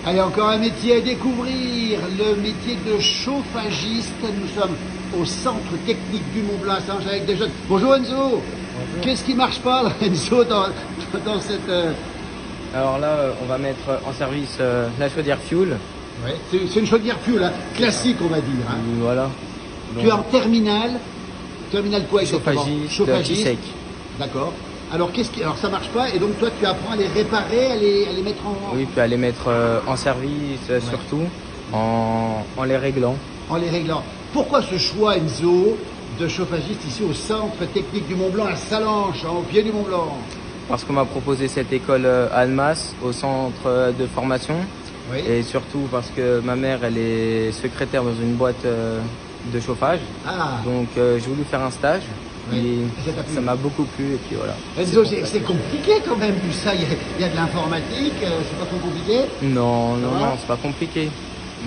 Allez, encore un métier à découvrir, le métier de chauffagiste. Nous sommes au centre technique du Mont-Blanc à Salanches avec des jeunes. Bonjour Enzo. Qu'est-ce qui marche pas là, Enzo, dans cette... Alors là, on va mettre en service la chaudière fuel. Ouais, c'est une chaudière fuel, hein, classique on va dire. Hein. Voilà. Donc, tu es en terminale. Terminale quoi exactement? Chauffagiste sec. D'accord. Alors, alors ça marche pas et donc toi tu apprends à les réparer, à les mettre en... Oui, puis à les mettre en service surtout, en les réglant. En les réglant. Pourquoi ce choix Enzo de chauffagiste ici au centre technique du Mont-Blanc à Salanches, au pied du Mont-Blanc? Parce qu'on m'a proposé cette école à Annemasse, au centre de formation. Oui. Et surtout parce que ma mère, elle est secrétaire dans une boîte de chauffage. Ah. Donc j'ai voulu faire un stage. Oui. Et ça m'a beaucoup plu et puis voilà. Enzo, c'est compliqué quand même tout ça. Il y a de l'informatique, c'est pas trop compliqué? Non, c'est pas compliqué.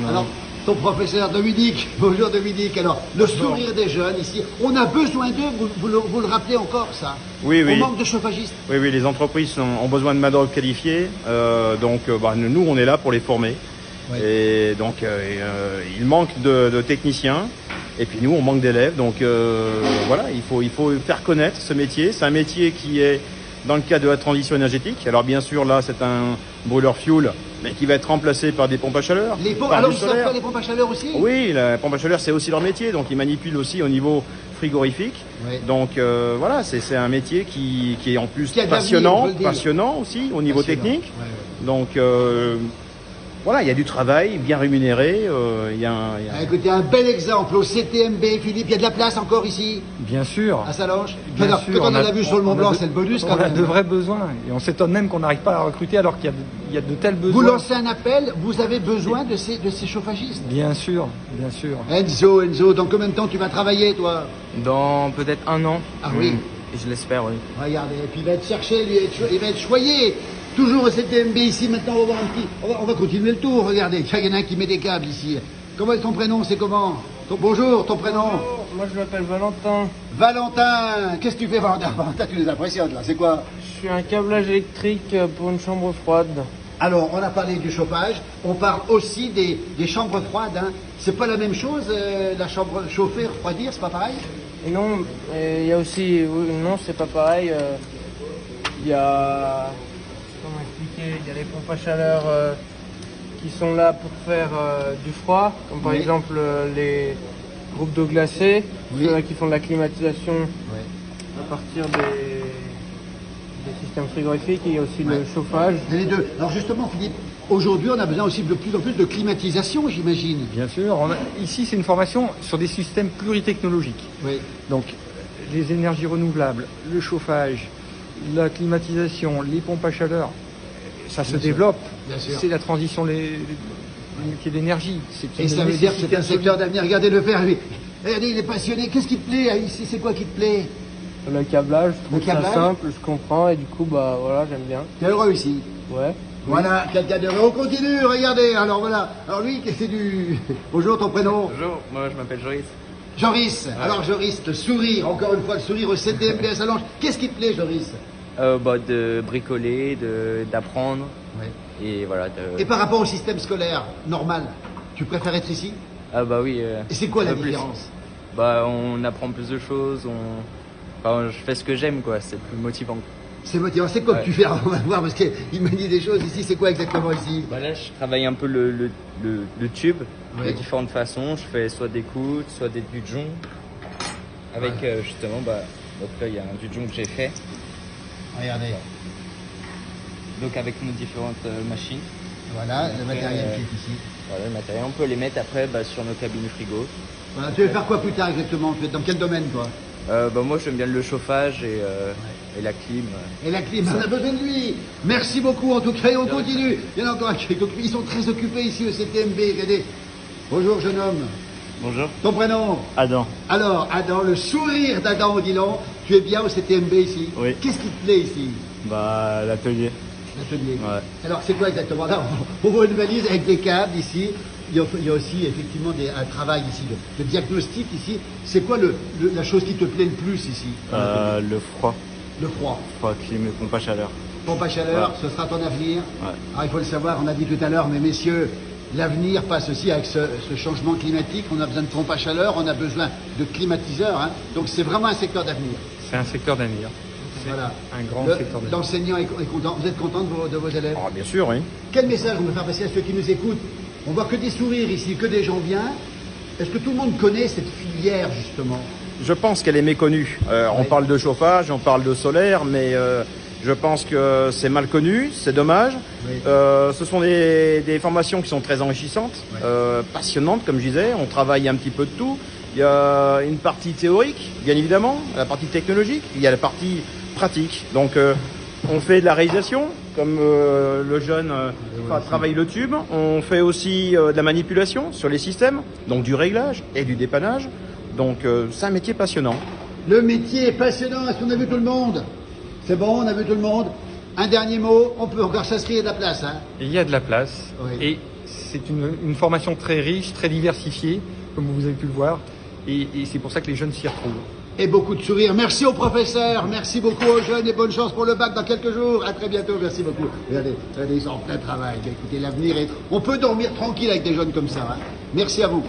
Non. Alors, ton professeur Dominique, bonjour Dominique. Alors, le sourire des jeunes ici, on a besoin d'eux, vous le rappelez encore ça? Oui, oui. On manque de chauffagistes. Oui, oui, les entreprises ont besoin de main-d'œuvre qualifiée. Nous, on est là pour les former. Oui. Et donc, il manque de techniciens. Et puis nous, on manque d'élèves, donc voilà, il faut faire connaître ce métier. C'est un métier qui est dans le cadre de la transition énergétique. Alors bien sûr, là, c'est un brûleur fuel, mais qui va être remplacé par des pompes à chaleur. Alors, ils savent faire les pompes à chaleur aussi? Oui, la pompe à chaleur, c'est aussi leur métier, donc ils manipulent aussi au niveau frigorifique. Oui. Donc voilà, c'est un métier qui est en plus passionnant aussi au niveau technique. Ouais, ouais. Donc voilà, il y a du travail, bien rémunéré. Écoutez, un bel exemple au CTMB, Philippe, il y a de la place encore ici? Bien sûr. À Salanches? Bien sûr. Quand on a vu sur le Mont Blanc, c'est le bonus quand même. On a de vrais besoins. Et on s'étonne même qu'on n'arrive pas à recruter alors qu'il y a de tels besoins. Vous lancez un appel, vous avez besoin de ces chauffagistes? Bien sûr, bien sûr. Enzo, dans combien de temps tu vas travailler, toi? Dans peut-être 1 an. Ah oui? Je l'espère, oui. Regardez, et puis il va être cherché, il va être choyé. Toujours au CTMB ici, maintenant on va voir un petit... On va continuer le tour, regardez, il y en a un qui met des câbles ici. Comment est ton prénom, c'est comment? Bonjour, ton prénom? Bonjour, moi je m'appelle Valentin. Valentin, qu'est-ce que tu fais Valentin? Tu nous impressionnes là, c'est quoi? Je suis un câblage électrique pour une chambre froide. Alors, on a parlé du chauffage, on parle aussi des chambres froides. Hein. C'est pas la même chose, la chambre chauffer, refroidir, c'est pas pareil? Et non, il y a aussi... non, c'est pas pareil. Il y a... Comment expliquer? Il y a les pompes à chaleur qui sont là pour faire du froid, comme par exemple les groupes d'eau glacée, qui font de la climatisation à partir des systèmes frigorifiques. Il y a aussi le chauffage. Les deux. Alors justement, Philippe, aujourd'hui, on a besoin aussi de plus en plus de climatisation, j'imagine. Bien sûr. Ici, c'est une formation sur des systèmes pluritechnologiques. Oui. Donc, les énergies renouvelables, le chauffage, la climatisation, les pompes à chaleur, ça se développe. C'est la transition qui est l'énergie. Et ça veut dire que c'est un secteur d'avenir. Regardez le faire, lui. Regardez, il est passionné. Qu'est-ce qui te plaît ici? C'est quoi qui te plaît? Le câblage, je trouve ça simple, je comprends et du coup, bah voilà, j'aime bien. T'es heureux ici? Ouais. Voilà, quelqu'un d'heureux. On continue, regardez. Alors voilà. Alors lui, c'est du... Bonjour, ton prénom? Bonjour, moi je m'appelle Joris. Joris. Ouais. Alors Joris, le sourire, encore une fois, le sourire au CTMB à Salanches. Qu'est-ce qui te plaît, Joris? De bricoler, d'apprendre. Ouais. Et voilà. Et par rapport au système scolaire normal, tu préfères être ici? Ah bah oui. Et c'est quoi la différence? Bah on apprend plus de choses, je fais ce que j'aime quoi, c'est plus motivant. C'est motivant, c'est quoi que tu fais? On va voir parce qu'il m'a dit des choses ici, c'est quoi exactement ici? Bah là je travaille un peu le tube de différentes façons, je fais soit des coudes, soit des dudjons. Avec justement, donc là il y a un dudjon que j'ai fait. Regardez. Donc avec nos différentes machines. Voilà, le matériel qui est ici. Voilà, le matériel, on peut les mettre après sur nos cabines frigo. Voilà, tu veux faire quoi plus tard exactement? Dans quel domaine toi? Moi j'aime bien le chauffage et la clim. Et la clim, on a besoin de lui. Merci beaucoup en tout cas et on continue. Il y en a encore un qui est occupé. Ils sont très occupés ici au CTMB. Regardez. Bonjour jeune homme. Bonjour. Ton prénom? Adam. Alors Adam, le sourire d'Adam, dis-donc. Tu es bien au CTMB ici? Oui. Qu'est-ce qui te plaît ici? L'atelier. L'atelier. Ouais. Alors c'est quoi exactement? Là, on voit une valise avec des câbles ici. Il y a aussi effectivement un travail ici de diagnostic ici. C'est quoi la chose qui te plaît le plus ici? Le froid. Le froid. Clim et pompe à chaleur. Pompe à chaleur, ce sera ton avenir. Alors, il faut le savoir, on a dit tout à l'heure, mais messieurs, l'avenir passe aussi avec ce changement climatique. On a besoin de pompes à chaleur, on a besoin de climatiseurs. Hein. Donc c'est vraiment un secteur d'avenir. C'est un secteur d'avenir. Voilà. Un grand secteur d'avenir. L'enseignant est content. Vous êtes content de vos élèves? Bien sûr, oui. Quel message on veut faire passer à ceux qui nous écoutent? On voit que des sourires ici, que des gens bien. Est-ce que tout le monde connaît cette filière justement? Je pense qu'elle est méconnue. On parle de chauffage, on parle de solaire, mais je pense que c'est mal connu, c'est dommage. Ce sont des formations qui sont très enrichissantes, passionnantes comme je disais. On travaille un petit peu de tout. Il y a une partie théorique, bien évidemment, la partie technologique, il y a la partie pratique. Donc on fait de la réalisation, comme le jeune travaille le tube. On fait aussi de la manipulation sur les systèmes, donc du réglage et du dépannage. Donc c'est un métier passionnant. Le métier est passionnant. Est-ce qu'on a vu tout le monde? C'est bon, on a vu tout le monde. Un dernier mot, on peut encore s'inscrire, il y a de la place. Hein? Il y a de la place. Et c'est une formation très riche, très diversifiée, comme vous avez pu le voir. Et c'est pour ça que les jeunes s'y retrouvent. Et beaucoup de sourires. Merci aux professeurs, merci beaucoup aux jeunes et bonne chance pour le bac dans quelques jours. À très bientôt, merci beaucoup. Regardez, ils sont en plein travail. Écoutez, l'avenir est... On peut dormir tranquille avec des jeunes comme ça. Hein. Merci à vous.